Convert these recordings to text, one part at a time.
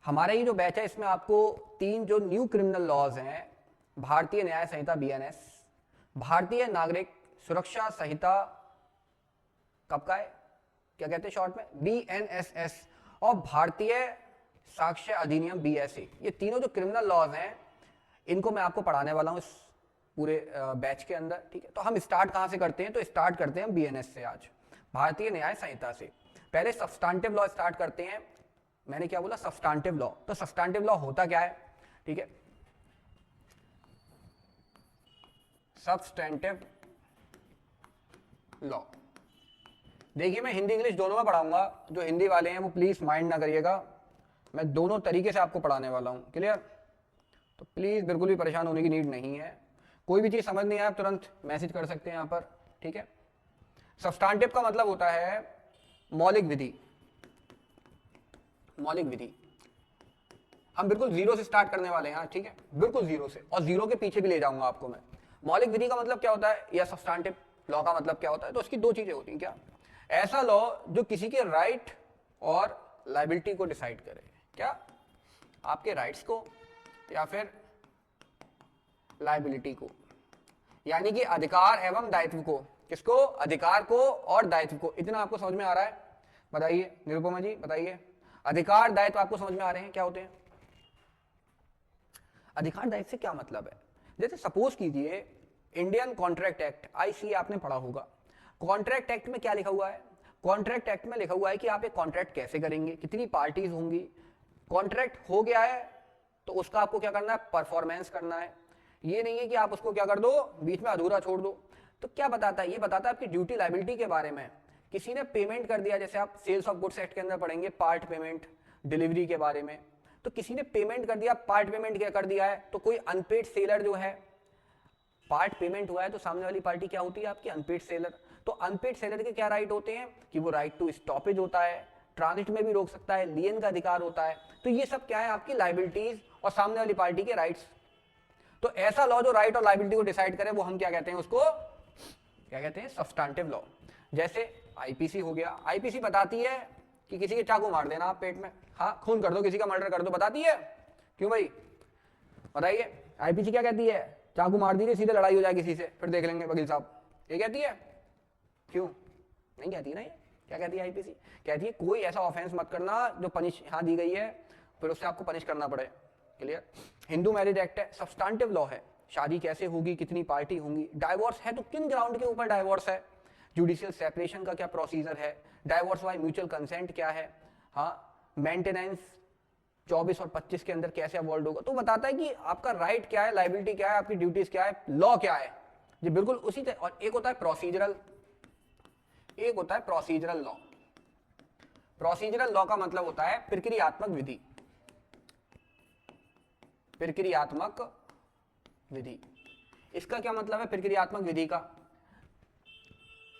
हमारा ये जो बैच है इसमें आपको 3 जो न्यू क्रिमिनल लॉज हैं, भारतीय न्याय संहिता बीएनएस, भारतीय नागरिक सुरक्षा संहिता कब का है, क्या कहते हैं शॉर्ट में, बीएनएसएस, और भारतीय साक्ष्य अधिनियम बीएसए, ये तीनों जो क्रिमिनल लॉज हैं इनको मैं आपको पढ़ाने वाला हूं इस पूरे बैच के अंदर। ठीक है, तो हम स्टार्ट कहां से करते हैं, तो स्टार्ट करते हैं बीएनएस से, आज भारतीय न्याय संहिता से। पहले सब्सटेंटिव लॉ स्टार्ट करते हैं। मैंने क्या बोला, सब्सटेंटिव लॉ। तो सब्सटेंटिव लॉ होता क्या है, ठीक है, सब्सटेंटिव लॉ। देखिए मैं हिंदी इंग्लिश दोनों में पढ़ाऊंगा, जो हिंदी वाले हैं वो प्लीज माइंड ना करिएगा, मैं दोनों तरीके से आपको पढ़ाने वाला हूं, क्लियर। तो प्लीज बिल्कुल भी परेशान होने की नीड नहीं है। कोई भी चीज समझ नहीं आए आप तुरंत मैसेज कर सकते हैं यहां पर, ठीक है। सब्सटेंटिव का मतलब होता है मौलिक विधि। मौलिक विधि हम बिल्कुल जीरो से स्टार्ट करने वाले हैं, ठीक है, बिल्कुल जीरो से, और जीरो के पीछे भी ले जाऊंगा आपको मैं। मौलिक विधि का मतलब क्या होता है, या सब्सटेंटिव लॉ का मतलब क्या होता है, तो उसकी दो चीजें होती हैं। क्या, ऐसा लॉ जो किसी के राइट और लायबिलिटी को डिसाइड करे। क्या, आपके राइट्स को या फिर लायबिलिटी को, यानी कि अधिकार एवं दायित्व को। किसको, अधिकार को और दायित्व को। इतना आपको समझ में आ रहा है, बताइए निरुपमा जी, बताइए। अधिकार दायित्व आपको समझ में आ रहे हैं, क्या होते हैं अधिकार दायित्व से, क्या मतलब है। जैसे सपोज कीजिए इंडियन कॉन्ट्रैक्ट एक्ट, आईसी आपने पढ़ा होगा। कॉन्ट्रैक्ट एक्ट में क्या लिखा हुआ है, कॉन्ट्रैक्ट एक्ट में लिखा हुआ है कि आप एक कॉन्ट्रैक्ट कैसे करेंगे, कितनी पार्टीज होंगी। कॉन्ट्रैक्ट हो गया है तो उसका आपको क्या करना है, परफॉर्मेंस करना है। ये नहीं है कि आप उसको क्या कर दो, बीच में अधूरा छोड़ दो। तो क्या बताता है, ये बताता है आपकी ड्यूटी लायबिलिटी के बारे में। किसी ने पेमेंट कर दिया, जैसे आप सेल्स ऑफ गुड्स एक्ट के अंदर पढ़ेंगे पार्ट पेमेंट, डिलीवरी के बारे में। तो किसी ने पेमेंट कर दिया, पार्ट पेमेंट क्या कर दिया है, तो कोई अनपेड सेलर जो है, पार्ट पेमेंट हुआ है तो सामने वाली पार्टी क्या होती है, आपकी अनपेड सेलर। तो अनपेड सेलर के क्या राइट होते हैं, कि वो राइट टू स्टॉपेज होता है, ट्रांजिट में भी रोक सकता है, लियन का अधिकार होता है। तो ये सब क्या है, आपकी लायबिलिटीज और सामने वाली पार्टी के राइट्स। तो ऐसा लॉ जो राइट और लायबिलिटी को डिसाइड करे, वो हम क्या कहते हैं, उसको क्या कहते हैं, सब्सटेंटिव लॉ। जैसे आईपीसी हो गया, आईपीसी बताती है कि किसी के चाकू मार देना आप पेट में, हाँ खून कर दो, किसी का मर्डर कर दो, बताती है। क्यों भाई, बताइए, आईपीसी क्या कहती है, चाकू मार दीजिए सीधे लड़ाई हो जाए किसी से, फिर देख लेंगे वकील साहब, ये कहती है। क्यों नहीं कहती ना, ये क्या कहती है आईपीसी, कहती है कोई ऐसा ऑफेंस मत करना जो पनिश यहाँ दी गई है, फिर उससे आपको पनिश करना पड़े, क्लियर। हिंदू मैरिज एक्ट है, सब्सटेंटिव लॉ है, शादी कैसे होगी, कितनी पार्टी होंगी। डाइवोर्स है तो किन ग्राउंड के ऊपर डाइवोर्स है, जुडिशियल सेपरेशन का क्या प्रोसीजर है, डाइवोर्स बाय म्यूचुअल कंसेंट क्या है, हाँ मेंटेनेंस 24 और 25 के अंदर कैसे अवॉल्व होगा। तो बताता है कि आपका राइट क्या है, लायबिलिटी क्या है, आपकी ड्यूटीज क्या है, लॉ क्या है, ये बिल्कुल उसी तरह। और एक होता है प्रोसीजरल, एक होता है प्रोसीजरल लॉ। प्रोसीजरल लॉ का मतलब होता है प्रक्रियात्मक विधि, प्रक्रियात्मक विधि। इसका क्या मतलब है प्रक्रियात्मक विधि का,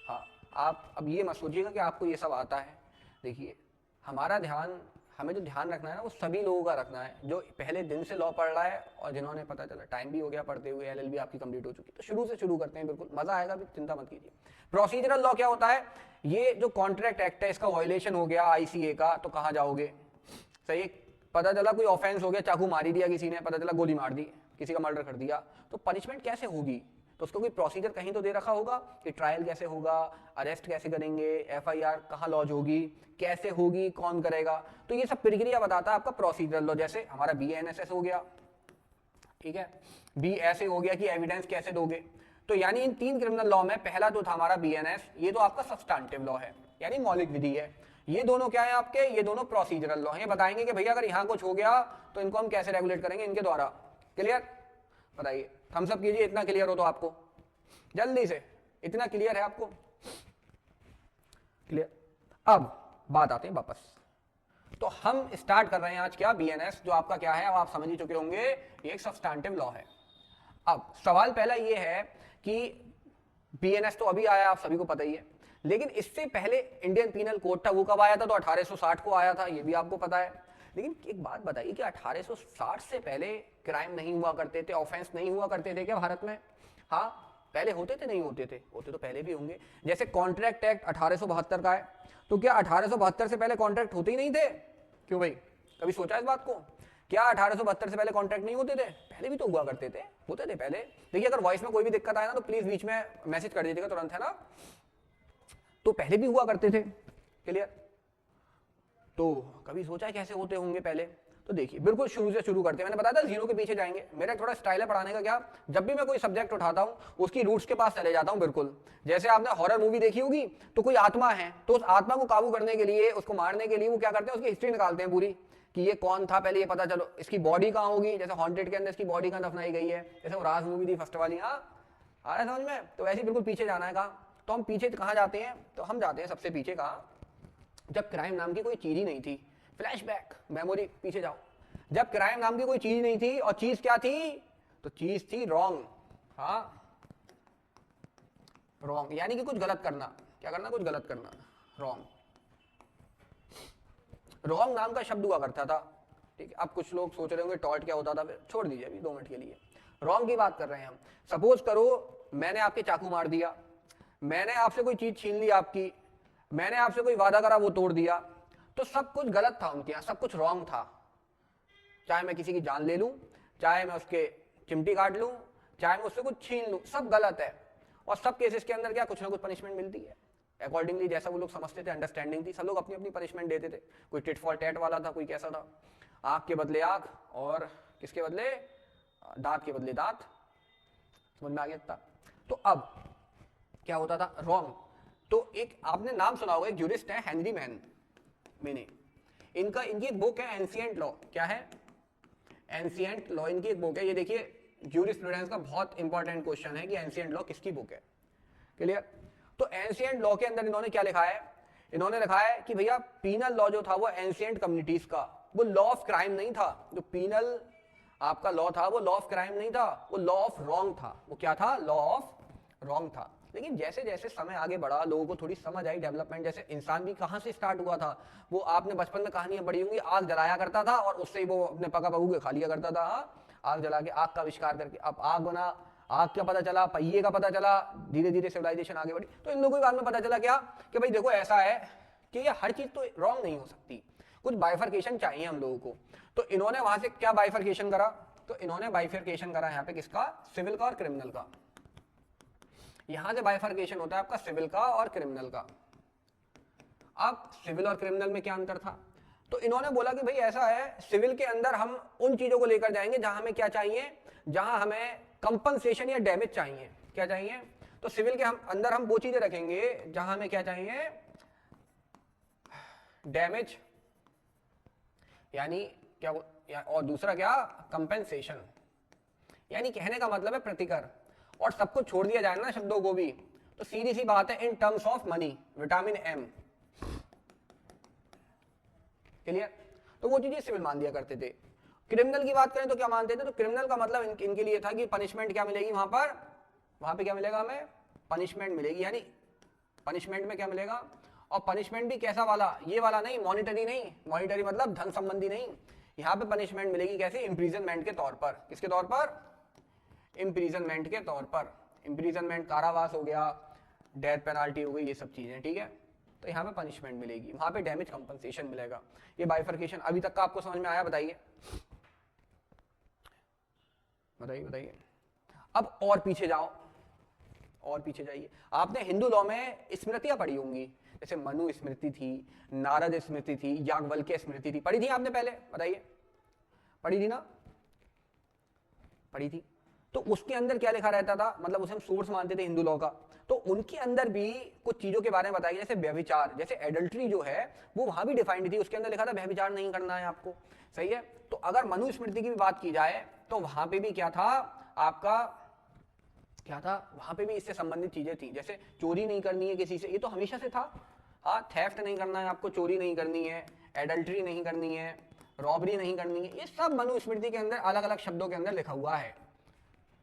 हाँ आप अब ये मत सोचिएगा कि आपको ये सब आता है। देखिए हमारा ध्यान, हमें जो ध्यान रखना है ना, वो सभी लोगों का रखना है, जो पहले दिन से लॉ पढ़ रहा है और जिन्होंने, पता चला टाइम भी हो गया पढ़ते हुए, एलएलबी आपकी कंप्लीट हो चुकी, तो शुरू से शुरू करते हैं, बिल्कुल मजा आएगा, भी चिंता मत कीजिए। प्रोसीजरल लॉ क्या होता है, ये जो कॉन्ट्रैक्ट एक्ट है इसका वायलेशन हो गया आईसीए का, तो कहाँ जाओगे, सही, पता चला कोई ऑफेंस हो गया, चाकू मारी दिया किसी ने, पता चला गोली मार दी, किसी का मर्डर कर दिया, तो पनिशमेंट कैसे होगी, तो उसका कोई प्रोसीजर कहीं तो दे रखा होगा कि ट्रायल कैसे होगा, अरेस्ट कैसे करेंगे, एफआईआर कहाँ लॉन्च होगी, कैसे होगी, कौन करेगा। तो ये सब प्रक्रिया बताता है आपका प्रोसीजरल लॉ। जैसे हमारा बीएनएसएस हो गया, ठीक है, बी ऐसे हो गया कि एविडेंस कैसे दोगे। तो यानी इन 3 क्रिमिनल लॉ में पहला जो था हमारा बीएनएस, ये तो आपका सब्सटेंटिव लॉ है, यानी मौलिक विधि है। ये दोनों क्या है आपके, ये दोनों प्रोसीजरल लॉ है। ये बताएंगे कि भैया अगर यहाँ कुछ हो गया तो इनको हम कैसे रेगुलेट करेंगे, इनके द्वारा। क्लियर, बताइए, थम्स अप कीजिए, इतना क्लियर हो तो आपको, जल्दी से, इतना क्लियर है आपको, क्लियर। अब बात आते हैं वापस, तो हम स्टार्ट कर रहे हैं आज क्या, बीएनएस, जो आपका क्या है, अब आप समझ ही चुके होंगे, ये एक सब्सटेंटिव लॉ है। अब सवाल पहला ये है कि बीएनएस तो अभी आया, आप सभी को पता ही है, लेकिन इससे पहले इंडियन पीनल कोड था, वो कब आया था, तो 1860 को आया था, ये भी आपको पता है। लेकिन एक बात बताइए कि 1860 से पहले क्राइम नहीं हुआ करते थे, ऑफेंस नहीं हुआ करते थे क्या भारत में, हाँ पहले होते थे, नहीं होते थे, होते तो पहले भी होंगे। जैसे कॉन्ट्रैक्ट एक्ट 1872 का है, तो क्या 1872 से पहले कॉन्ट्रैक्ट होते ही नहीं थे, क्यों भाई, कभी सोचा इस बात को? क्या 1872 से पहले कॉन्ट्रैक्ट नहीं होते थे? पहले भी तो हुआ करते थे, होते थे पहले। देखिए अगर वॉइस में कोई भी दिक्कत आए ना तो प्लीज बीच में मैसेज कर दीजिएगा तुरंत, है ना। तो पहले भी हुआ करते थे, क्लियर। तो कभी सोचा है कैसे होते होंगे पहले? तो देखिए बिल्कुल शुरू से शुरू करते हैं। मैंने बताया था जीरो के पीछे जाएंगे। मेरा थोड़ा स्टाइल है पढ़ाने का, क्या जब भी मैं कोई सब्जेक्ट उठाता हूँ उसकी रूट्स के पास चले जाता हूँ। बिल्कुल जैसे आपने हॉरर मूवी देखी होगी, तो कोई आत्मा है तो उस आत्मा को काबू करने के लिए, उसको मारने के लिए वो क्या करते हैं, उसकी हिस्ट्री निकालते हैं पूरी, कि ये कौन था पहले, ये पता चलो इसकी बॉडी कहाँ होगी। जैसे हॉन्टेड के अंदर इसकी बॉडी कहाँ दफनाई गई है, जैसे वो राज मूवी थी फर्स्ट वाली, हाँ आ रहा है समझ में। तो वैसे बिल्कुल पीछे जाना है। कहाँ? तो हम पीछे कहाँ जाते हैं? तो हम जाते हैं सबसे पीछे कहाँ, जब क्राइम नाम की कोई चीज ही नहीं थी। फ्लैशबैक, मेमोरी, पीछे जाओ। जब क्राइम नाम की कोई चीज नहीं थी, और चीज क्या थी? तो चीज थी रॉन्ग। हाँ, रॉन्ग यानी कि कुछ गलत करना। क्या करना? कुछ गलत करना, रॉन्ग। रॉन्ग नाम का शब्द हुआ करता था, ठीक है। अब कुछ लोग सोच रहे होंगे टॉर्ट क्या होता था, फिर छोड़ दीजिए अभी 2 मिनट के लिए। रॉन्ग की बात कर रहे हैं हम। सपोज करो मैंने आपके चाकू मार दिया, मैंने आपसे कोई चीज छीन ली आपकी, मैंने आपसे कोई वादा करा वो तोड़ दिया, तो सब कुछ गलत था उनके यहाँ, सब कुछ रॉन्ग था। चाहे मैं किसी की जान ले लूं, चाहे मैं उसके चिमटी काट लूं, चाहे मैं उससे कुछ छीन लूं, सब गलत है। और सब केसेस के अंदर क्या कुछ ना कुछ पनिशमेंट मिलती है अकॉर्डिंगली जैसा वो लोग समझते थे, अंडरस्टैंडिंग थी, सब लोग अपनी अपनी पनिशमेंट देते थे। कोई टिट फॉर टैट वाला था, कोई कैसा था, आंख के बदले आंख, और किसके बदले? दांत के बदले दांत। समझ में आ गया था? तो अब क्या होता था? रॉन्ग। तो एक आपने नाम सुना होगा, एक ज्यूरिस्ट है हेनरी मेने, इनकी एक बुक है एंशिएंट लॉ। क्या है? एंशिएंट लॉ इनकी एक बुक है। ये देखिए ज्यूरिस्प्रूडेंस का बहुत इंपॉर्टेंट क्वेश्चन है कि एंशिएंट लॉ किसकी बुक है, क्लियर। तो एंशिएंट लॉ के अंदर इन्होंने क्या लिखा है? इन्होंने लिखा है कि भैया पीनल लॉ जो था वो एंशिएंट कम्युनिटीज का, वो लॉ ऑफ क्राइम नहीं था। जो पीनल आपका लॉ था वो लॉ ऑफ क्राइम नहीं था, वो लॉ ऑफ रॉन्ग था। वो क्या था? लॉ ऑफ रॉन्ग था। लेकिन जैसे जैसे समय आगे बढ़ा, लोगों को थोड़ी समझ आई, डेवलपमेंट, जैसे इंसान भी कहाँ से स्टार्ट हुआ था, वो आपने बचपन में कहानियां पढ़ी होंगी, आग जलाया करता था और उससे ही वो अपने पका पकू के खा लिया करता था। आग जला के, आग का आविष्कार करके अब आग बना, आग का पता चला, पहिए का पता चला, धीरे धीरे सिविलाइजेशन आगे बढ़ी। तो इन लोगों के बाद में पता चला क्या कि भाई देखो ऐसा है कि ये हर चीज तो रॉन्ग नहीं हो सकती, कुछ बाइफर्केशन चाहिए हम लोगों को। तो इन्होंने वहां से क्या बाइफर्केशन करा? तो इन्होंने बाइफर्केशन करा यहाँ पे किसका? सिविल का और क्रिमिनल का। यहां से बाइफर्केशन होता है आपका सिविल का और क्रिमिनल का। अब सिविल और क्रिमिनल में क्या अंतर था? तो इन्होंने बोला कि भाई ऐसा है, सिविल के अंदर हम उन चीजों को लेकर जाएंगे जहां हमें क्या चाहिए, जहां हमें कंपनसेशन या डैमेज चाहिए। क्या चाहिए? तो सिविल के अंदर हम वो चीजें रखेंगे जहां हमें क्या चाहिए? डैमेज, यानी क्या, और दूसरा क्या? कंपेंसेशन। यानी कहने का मतलब है प्रतिकर। और सबको छोड़ दिया जाए ना शब्दों को भी, तो सीधी सी बात है in terms of money, vitamin M, clear. तो वो चीजें सिविल मान दिया करते थे। क्रिमिनल की बात करें तो क्या मानते थे? तो क्रिमिनल का मतलब इनके लिए था कि पनिशमेंट क्या मिलेगी वहां पर, वहां पे क्या मिलेगा हमें? पनिशमेंट मिलेगी। यानी पनिशमेंट में क्या मिलेगा? और पनिशमेंट भी कैसा वाला? ये वाला नहीं, मॉनिटरी नहीं, मॉनिटरी मतलब धन संबंधी नहीं। यहाँ पे पनिशमेंट मिलेगी कैसे? इम्प्रीजनमेंट के तौर पर। किसके तौर पर? इम्प्रीजनमेंट के तौर पर। इम्प्रीजनमेंट कारावास हो गया, डेथ पेनाल्टी हो गई, ये सब चीजें, ठीक है। तो यहाँ पे पनिशमेंट मिलेगी, वहां पे डैमेज कंपनसेशन मिलेगा। ये बाइफर्केशन अभी तक का आपको समझ में आया? बताइए बताइए बताइए। अब और पीछे जाओ, और पीछे जाइए। आपने हिंदू लॉ में स्मृतियां पढ़ी होंगी, जैसे मनु स्मृति थी, नारद स्मृति थी, याज्ञवल्क्य स्मृति थी। पढ़ी थी आपने पहले? बताइए, पढ़ी थी ना? पढ़ी थी। तो उसके अंदर क्या लिखा रहता था? मतलब उसे हम सोर्स मानते थे हिंदू लॉ का। तो उनके अंदर भी कुछ चीजों के बारे में बताया, जैसे व्यभिचार, जैसे एडल्ट्री जो है वो वहां भी डिफाइंड थी। उसके अंदर लिखा था व्यभिचार नहीं करना है आपको, सही है। तो अगर मनुस्मृति की भी बात की जाए तो वहां पे भी क्या था आपका? क्या था वहां पे भी? इससे संबंधित चीजें थी, जैसे चोरी नहीं करनी है किसी से, ये तो हमेशा से था। हाँ, थेफ्ट नहीं करना है आपको, चोरी नहीं करनी है, एडल्ट्री नहीं करनी है, रॉबरी नहीं करनी है, ये सब मनुस्मृति के अंदर अलग अलग शब्दों के अंदर लिखा हुआ है,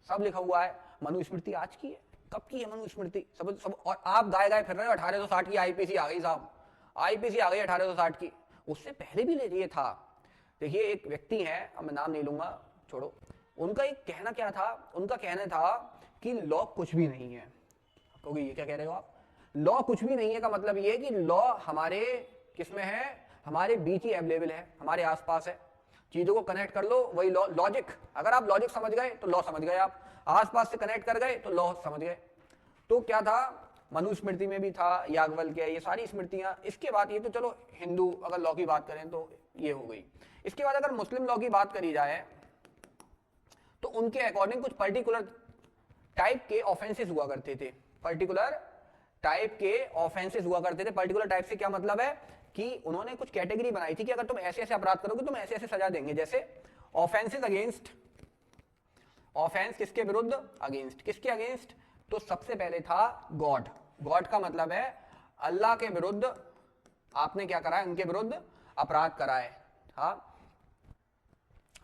सब लिखा हुआ है। मनुस्मृति आज की है, कब की है मनुस्मृति? सब। और आप गाय गाय फिर रहे हो 1860 की आईपीसी आ गई साहब, आईपीसी आ गई 1860 की। उससे पहले भी ये था। देखिए एक व्यक्ति है, अब मैं नाम नहीं लूंगा, छोड़ो। उनका एक कहना क्या था? उनका कहना था कि लॉ कुछ भी नहीं है। कहोगे ये क्या कह रहे हो आप? लॉ कुछ भी नहीं है का मतलब ये है कि लॉ हमारे किसमें है? हमारे बीच ही अवेलेबल है, हमारे आसपास है। चीजों को कनेक्ट कर लो, वही लॉजिक। अगर आप लॉजिक समझ गए तो लॉ समझ गए, आप आसपास से कनेक्ट कर गए तो लॉ समझ गए। तो क्या था, मनुस्मृति में भी था, याज्ञवल्क्य, ये सारी स्मृतियां। इसके बाद ये तो चलो हिंदू अगर लॉ की बात करें तो ये हो गई। इसके बाद अगर मुस्लिम लॉ की बात करी जाए तो उनके अकॉर्डिंग कुछ पर्टिकुलर टाइप के ऑफेंसेस हुआ करते थे। पर्टिकुलर टाइप के ऑफेंसेस हुआ करते थे। पर्टिकुलर टाइप से क्या मतलब है कि उन्होंने कुछ कैटेगरी बनाई थी कि अगर तुम ऐसे ऐसे अपराध करोगे तुम ऐसे ऐसे सजा देंगे। जैसे ऑफेंसेस अगेंस्ट, ऑफेंस किसके विरुद्ध, अगेंस्ट, किसके अगेंस्ट, तो सबसे पहले था गॉड। गॉड का मतलब है अल्लाह के विरुद्ध आपने क्या करा है, उनके विरुद्ध अपराध करा है। हाँ,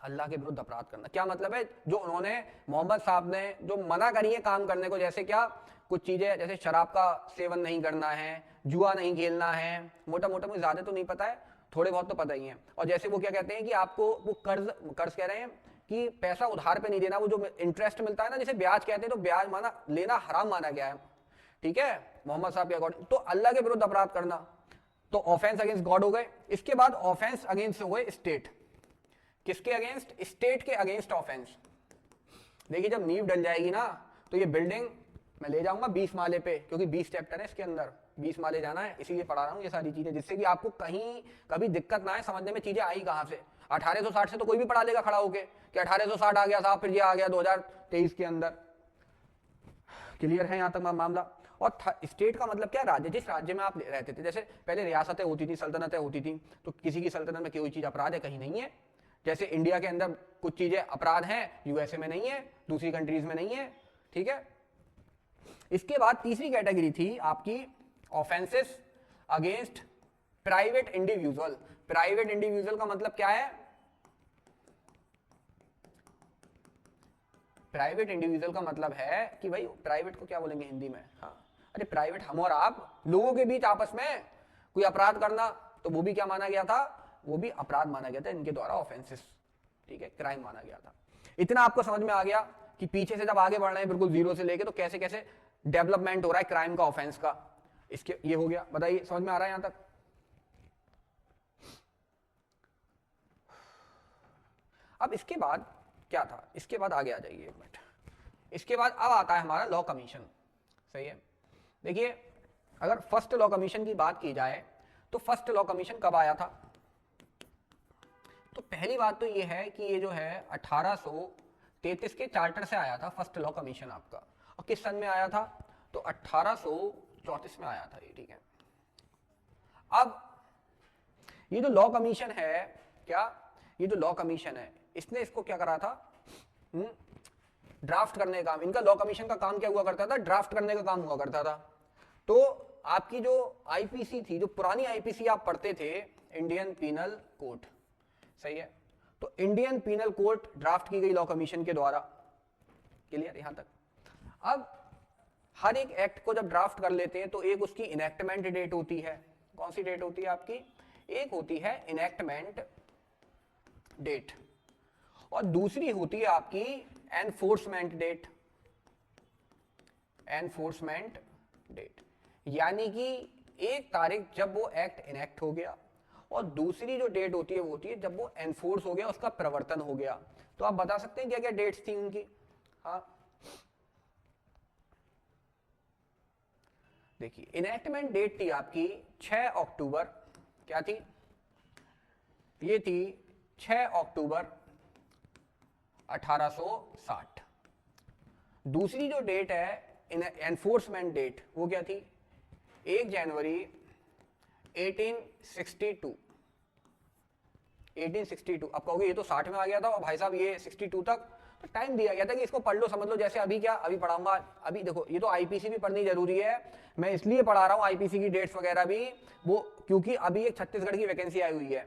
अल्लाह के विरुद्ध अपराध करना क्या मतलब है, जो उन्होंने मोहम्मद साहब ने जो मना करी है काम करने को, जैसे क्या कुछ चीजें, जैसे शराब का सेवन नहीं करना है, जुआ नहीं खेलना है, मोटा मोटा मुझे ज्यादा तो नहीं पता है, थोड़े बहुत तो पता ही है। और जैसे वो क्या कहते हैं कि आपको वो कर्ज कह रहे हैं कि पैसा उधार पे नहीं देना, वो जो इंटरेस्ट मिलता है ना, जैसे ब्याज कहते हैं, तो ब्याज माना लेना हराम माना गया है, ठीक है, मोहम्मद साहब के अकॉर्डिंग। तो अल्लाह के विरुद्ध अपराध करना, तो ऑफेंस अगेंस्ट गॉड हो गए। इसके बाद ऑफेंस अगेंस्ट हो गए स्टेट। किसके अगेंस्ट, स्टेट के अगेंस्ट ऑफेंस। देखिए जब नींव डल जाएगी ना तो ये बिल्डिंग मैं ले जाऊंगा 20 माले पे, क्योंकि 20 चैप्टर है इसके अंदर, 20 माले जाना है, इसीलिए पढ़ा रहा हूँ ये सारी चीजें, जिससे कि आपको कहीं कभी दिक्कत ना आए समझने में चीजें आई कहां से। 1860 से तो कोई भी पढ़ा लेगा खड़ा होके कि 1860 आ गया साहब, फिर ये आ गया 2023 के अंदर। क्लियर है यहां तक मामला। और स्टेट का मतलब क्या, राज्य, जिस राज्य में आप रहते थे। जैसे पहले रियासतें होती थी, सल्तनतें होती थी, तो किसी की सल्तनत में कोई चीज अपराध है, कहीं नहीं है। जैसे इंडिया के अंदर कुछ चीजें अपराध हैं, यूएसए में नहीं है, दूसरी कंट्रीज में नहीं है, ठीक है। इसके बाद तीसरी कैटेगरी थी आपकी offences against private individual. Private individual का मतलब क्या है, प्राइवेट इंडिविजुअल का मतलब है कि भाई प्राइवेट को क्या बोलेंगे हिंदी में, हाँ, अरे प्राइवेट हम और आप लोगों के बीच आपस में कोई अपराध करना, तो वो भी क्या माना गया था, वो भी अपराध माना गया था इनके द्वारा, ऑफेंसेस, ठीक है, क्राइम माना गया था। इतना आपको समझ में आ गया कि पीछे से जब आगे बढ़ रहे हैं बिल्कुल जीरो से लेके, तो कैसे कैसे डेवलपमेंट हो रहा है क्राइम का, ऑफेंस का। इसके ये हो गया, बताइए समझ में आ रहा है यहां तक। अब इसके बाद क्या था, इसके बाद आगे आ जाइए एक मिनट। इसके बाद अब आता है हमारा लॉ कमीशन, सही है। देखिए अगर फर्स्ट लॉ कमीशन की बात की जाए तो फर्स्ट लॉ कमीशन कब आया था, तो पहली बात तो ये है कि ये जो है 1833 के चार्टर से आया था फर्स्ट लॉ कमीशन आपका। और किस सन में आया था, तो 1834 में आया था ये, ठीक है। अब ये जो लॉ कमीशन है, क्या ये जो लॉ कमीशन है, इसने इसको क्या करा था, ड्राफ्ट करने का काम। इनका लॉ कमीशन का काम क्या हुआ करता था, ड्राफ्ट करने का काम हुआ करता था। तो आपकी जो आईपीसी थी, जो पुरानी आईपीसी आप पढ़ते थे, इंडियन पीनल कोड, सही है, तो इंडियन पीनल कोड ड्राफ्ट की गई लॉ कमीशन के द्वारा। क्लियर यहां तक। अब हर एक एक्ट को जब ड्राफ्ट कर लेते हैं तो एक उसकी इनेक्टमेंट डेट होती है। कौन सी डेट होती है आपकी, एक होती है इनेक्टमेंट डेट और दूसरी होती है आपकी एनफोर्समेंट डेट। एनफोर्समेंट डेट यानी कि एक तारीख जब वो एक्ट इनेक्ट हो गया, और दूसरी जो डेट होती है वो होती है जब वो एनफोर्स हो गया, उसका प्रवर्तन हो गया। तो आप बता सकते हैं क्या क्या डेट्स थी उनकी, हाँ देखिए इनेक्टमेंट डेट थी आपकी 6 अक्टूबर, क्या थी, ये थी 6 अक्टूबर 1860। दूसरी जो डेट है एनफोर्समेंट डेट, वो क्या थी, 1 जनवरी 1862। 1862। अब कहोगे ये तो 60 में आ गया था और भाई साहब ये 62 तक, तो टाइम दिया गया था कि इसको पढ़ लो समझ लो। जैसे अभी क्या, अभी पढ़ाऊंगा, अभी देखो ये तो आईपीसी भी पढ़नी जरूरी है, मैं इसलिए पढ़ा रहा हूँ आईपीसी की डेट्स वगैरह भी, वो क्योंकि अभी एक छत्तीसगढ़ की वैकेंसी आई हुई है।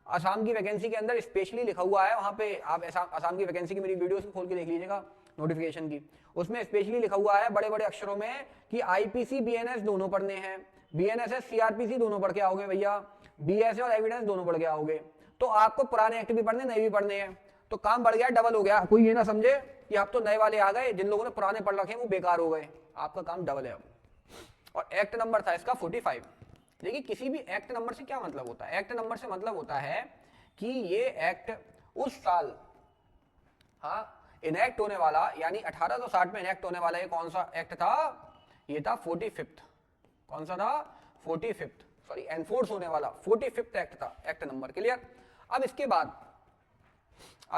असम की वैकेंसी के अंदर स्पेशली लिखा हुआ है, वहां पे आप असम की वैकेंसी की मेरी वीडियोस खोल के देख लीजिएगा नोटिफिकेशन की, उसमें स्पेशली लिखा हुआ है बड़े बड़े अक्षरों में कि आईपीसी बीएनएस दोनों पढ़ने हैं, बीएनएसएस सीआरपीसी दोनों पढ़ के आओगे भैया, बीएसए और एविडेंस दोनों पढ़ के आओगे। तो आपको पुराने एक्ट भी पढ़ने, नए भी पढ़ने हैं, तो काम बढ़ गया, डबल हो गया। कोई ये ना समझे कि आप तो नए वाले आ गए, जिन लोगों ने पुराने पढ़ रखे हैं वो बेकार हो गए, आपका काम डबल है अब। और एक्ट नंबर था इसका 45, देखिए किसी भी एक्ट नंबर से क्या मतलब होता है, एक्ट नंबर से मतलब होता है कि ये एक्ट उस साल हाँ इनेक्ट होने वाला, यानी 1860 में इनेक्ट होने वाला ये कौन सा एक्ट था, ये था 45th। कौन सा था? 45th, सॉरी एनफोर्स होने वाला 45th एक्ट था, एक्ट नंबर। क्लियर? अब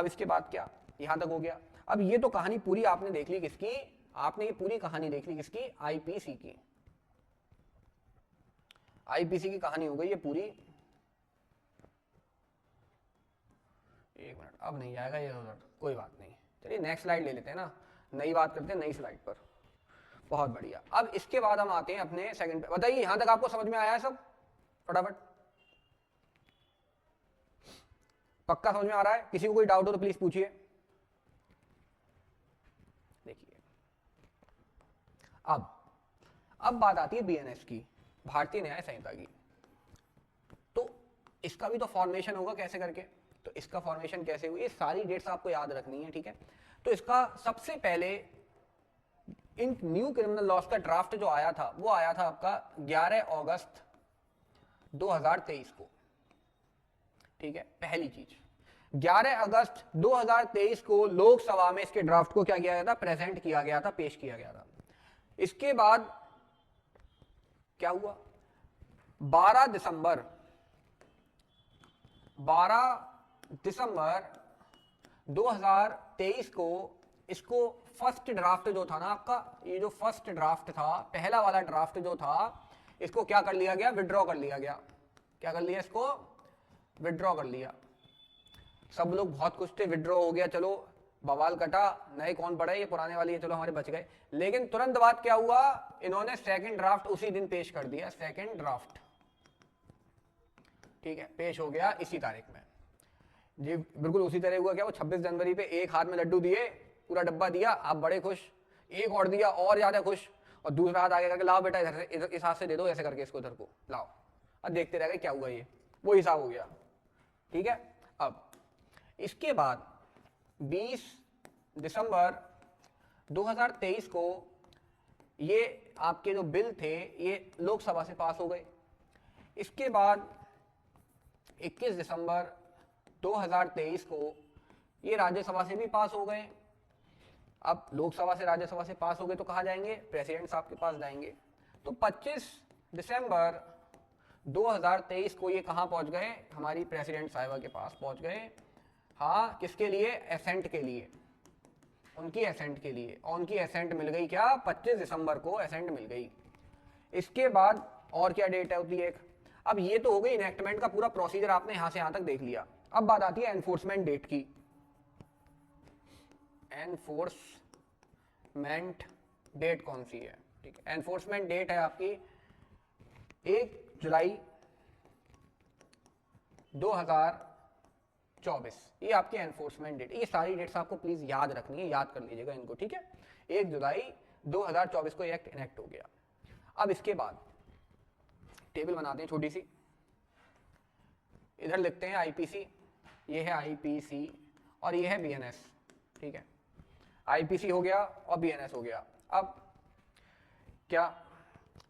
इसके बाद क्या, यहां तक हो गया। अब ये तो कहानी पूरी आपने देख ली किसकी, आपने ये पूरी कहानी देख ली किसकी, आईपीसी की। आईपीसी की कहानी हो गई ये पूरी। एक मिनट, अब नहीं आएगा ये उधर, कोई बात नहीं, चलिए नेक्स्ट स्लाइड ले लेते हैं ना, नई बात करते हैं नई स्लाइड पर। बहुत बढ़िया। अब इसके बाद हम आते हैं अपने सेकंड पे। बताइए यहां तक आपको समझ में आया है सब? फटाफट, पक्का समझ में आ रहा है? किसी को कोई डाउट हो तो प्लीज पूछिए। देखिए अब बात आती है बीएनएस की, भारतीय न्याय संहिता की। तो इसका भी तो फॉर्मेशन होगा कैसे करके, तो इसका फॉर्मेशन कैसे हुई, ये सारी डेट्स आपको याद रखनी है, ठीक है। तो इसका सबसे पहले इन न्यू क्रिमिनल लॉस का ड्राफ्ट जो आया था वो आया था आपका 11 अगस्त 2023 को, ठीक है। पहली चीज 11 अगस्त 2023 को लोकसभा में इसके ड्राफ्ट को क्या किया गया था, प्रेजेंट किया गया था, पेश किया गया था। इसके बाद क्या हुआ, 12 दिसंबर 2023 को इसको फर्स्ट ड्राफ्ट जो था ना आपका, ये जो फर्स्ट ड्राफ्ट था, पहला वाला ड्राफ्ट जो था, इसको क्या कर लिया गया, विड्रॉ कर लिया गया। क्या कर लिया, इसको विड्रॉ कर लिया। सब लोग बहुत खुश थे, विड्रॉ हो गया, चलो बवाल कटा, नए कौन पड़े, ये पुराने वाले ये चलो हमारे बच गए। लेकिन तुरंत बाद क्या हुआ, इन्होंने सेकंड ड्राफ्ट उसी दिन पेश कर दिया, सेकंड ड्राफ्ट, ठीक है, पेश हो गया इसी तारीख में जी, बिल्कुल उसी तरह हुआ। क्या वो 26 जनवरी पे एक हाथ में लड्डू दिए, पूरा डब्बा दिया, आप बड़े खुश, एक और दिया और ज्यादा खुश, और दूसरा हाथ आगे करके लाओ बेटा इधर से, इधर इस हाथ से दे दो, ऐसे करके इसको इधर को लाओ, अब देखते रह गए क्या हुआ, ये वो हिसाब हो गया, ठीक है। अब इसके बाद 20 दिसंबर 2023 को ये आपके जो बिल थे ये लोकसभा से पास हो गए। इसके बाद 21 दिसंबर 2023 को ये राज्यसभा से भी पास हो गए। अब लोकसभा से राज्यसभा से पास हो गए तो कहाँ जाएंगे, प्रेसिडेंट साहब के पास जाएंगे। तो 25 दिसंबर 2023 को ये कहाँ पहुंच गए, हमारी प्रेसिडेंट साहिबा के पास पहुंच गए। हाँ, किसके लिए, एसेंट के लिए, उनकी एसेंट के लिए, और उनकी एसेंट मिल गई क्या, 25 दिसंबर को एसेंट मिल गई। इसके बाद और क्या डेट होती है एक, अब ये तो हो गई इनेक्टमेंट का पूरा प्रोसीजर, आपने यहां से यहां तक देख लिया। अब बात आती है एनफोर्समेंट डेट की। एनफोर्समेंट डेट कौन सी है, ठीक है। एनफोर्समेंट डेट है आपकी 1 जुलाई 2024, ये आपकी एनफोर्समेंट डेट। ये सारी डेट्स आपको प्लीज याद रखनी है, याद कर लीजिएगा इनको, ठीक है। 1 जुलाई 2024 को एक्ट इनेक्ट हो गया। अब इसके बाद टेबल बनाते हैं छोटी सी, इधर लिखते हैं आईपीसी, ये है आईपीसी और ये है बीएनएस, ठीक है। आईपीसी हो गया और बीएनएस हो गया। अब क्या,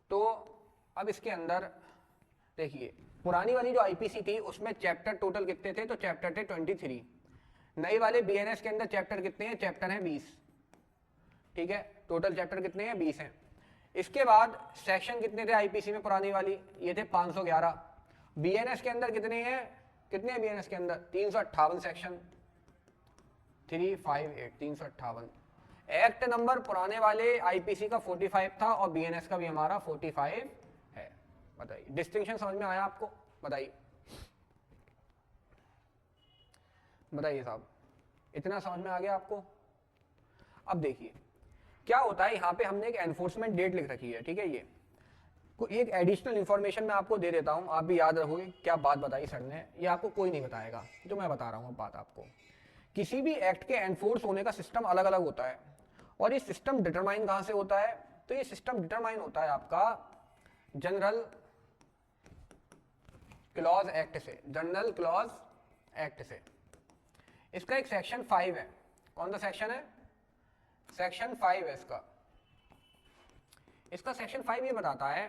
तो अब इसके अंदर देखिए पुरानी वाली जो आईपीसी थी उसमें चैप्टर टोटल कितने थे, तो चैप्टर थे 23। नई वाले बीएनएस के अंदर चैप्टर कितने हैं, चैप्टर हैं 20, ठीक है। टोटल चैप्टर कितने हैं, 20 हैं। इसके बाद सेक्शन कितने थे आईपीसी में पुरानी वाली, ये थे 511। बीएनएस के अंदर कितने हैं, कितने हैं बीएनएस के अंदर, 358 सेक्शन, 358, 358। एक्ट नंबर पुराने वाले आईपीसी का 45 था और बीएनएस का भी हमारा 45 है। बताइए डिस्टिंक्शन समझ में आया आपको, बताइए बताइए साहब, इतना समझ में आ गया आपको। अब देखिए क्या होता है, यहां पे हमने एक एनफोर्समेंट डेट लिख रखी है, ठीक है। ये एक एडिशनल इंफॉर्मेशन मैं आपको दे देता हूं, आप भी याद रखोगे क्या बात बताई सर ने, ये आपको कोई नहीं बताएगा, जो मैं बता रहा हूं बात आपको। किसी भी एक्ट के एनफोर्स होने का सिस्टम अलग अलग होता है, और ये सिस्टम डिटरमाइन कहां से होता है, तो ये सिस्टम डिटरमाइन होता है आपका जनरल क्लॉज एक्ट से, जनरल क्लॉज एक्ट से। इसका एक सेक्शन 5 है, कौन सा सेक्शन है, सेक्शन 5 है इसका सेक्शन 5 ये बताता है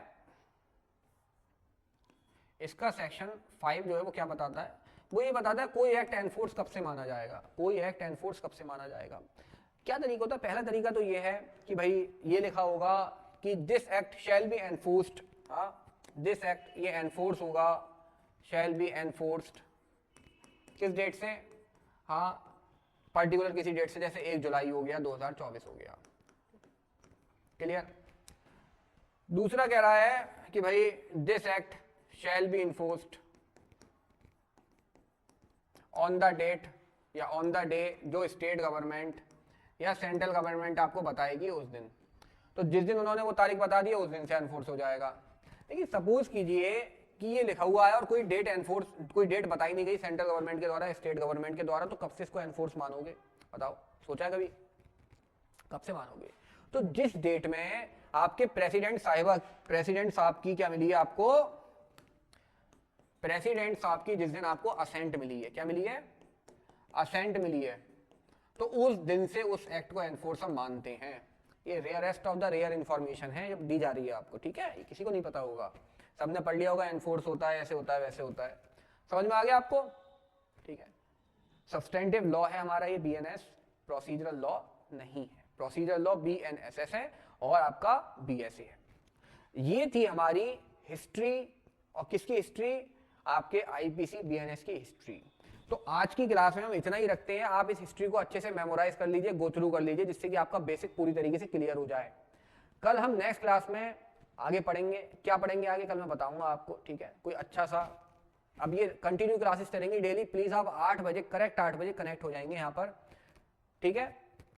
इसका सेक्शन 5 जो है वो क्या बताता है, वो ये बताता है कोई एक्ट एनफोर्स कब से माना जाएगा, कोई एक्ट एनफोर्स कब से माना जाएगा। क्या तरीका होता है, पहला तरीका तो ये है कि भाई ये लिखा होगा कि this act shall B enforced, this act ये एनफोर्स होगा, शैल बी एनफोर्स्ड किस डेट से, हाँ पर्टिकुलर किसी डेट से, जैसे 1 जुलाई हो गया 2024 हो गया। क्लियर। दूसरा कह रहा है कि भाई this act shall be enforced on the date या ऑन द डे जो स्टेट गवर्नमेंट या सेंट्रल गवर्नमेंट आपको बताएगी उस दिन, तो जिस दिन उन्होंने वो तारीख बता दी उस दिन से एनफोर्स हो जाएगा। लेकिन सपोज कीजिए कि ये लिखा हुआ है और कोई डेट एनफोर्स, कोई डेट बताई नहीं गई सेंट्रल गवर्नमेंट के द्वारा, स्टेट गवर्नमेंट के द्वारा, तो कब से इसको एनफोर्स मानोगे बताओ, सोचा कभी, कब से मानोगे? तो जिस डेट में आपके प्रेसिडेंट साहब की क्या मिली है आपको, प्रेसिडेंट साहब की जिस दिन आपको असेंट मिली है, क्या मिली है, असेंट मिली है, तो उस दिन से उस एक्ट को एनफोर्स हम मानते हैं। ये rarest of the rare information है जब दी जा रही है आपको, ठीक है, ये किसी को नहीं पता होगा, सबने पढ़ लिया होगा एनफोर्स होता है, ऐसे होता है, वैसे होता है, समझ में आ गया आपको, ठीक है। सब्सटेंटिव लॉ है हमारा ये बीएनएस, प्रोसीजरल लॉ नहीं है, प्रोसीजरल लॉ बीएनएसएस है और आपका बीएसए है। ये थी हमारी हिस्ट्री, और किसकी हिस्ट्री, आपके आईपीसी बीएनएस की हिस्ट्री। तो आज की क्लास में हम इतना ही रखते हैं, आप इस हिस्ट्री को अच्छे से मेमोराइज कर लीजिए, गो थ्रू कर लीजिए, जिससे कि आपका बेसिक पूरी तरीके से क्लियर हो जाए। कल हम नेक्स्ट क्लास में आगे पढ़ेंगे, क्या पढ़ेंगे आगे कल मैं बताऊंगा आपको, ठीक है, कोई अच्छा सा, अब ये कंटिन्यू क्लासेस चलेंगी डेली, प्लीज आप 8 बजे, करेक्ट 8 बजे कनेक्ट हो जाएंगे यहाँ पर, ठीक है।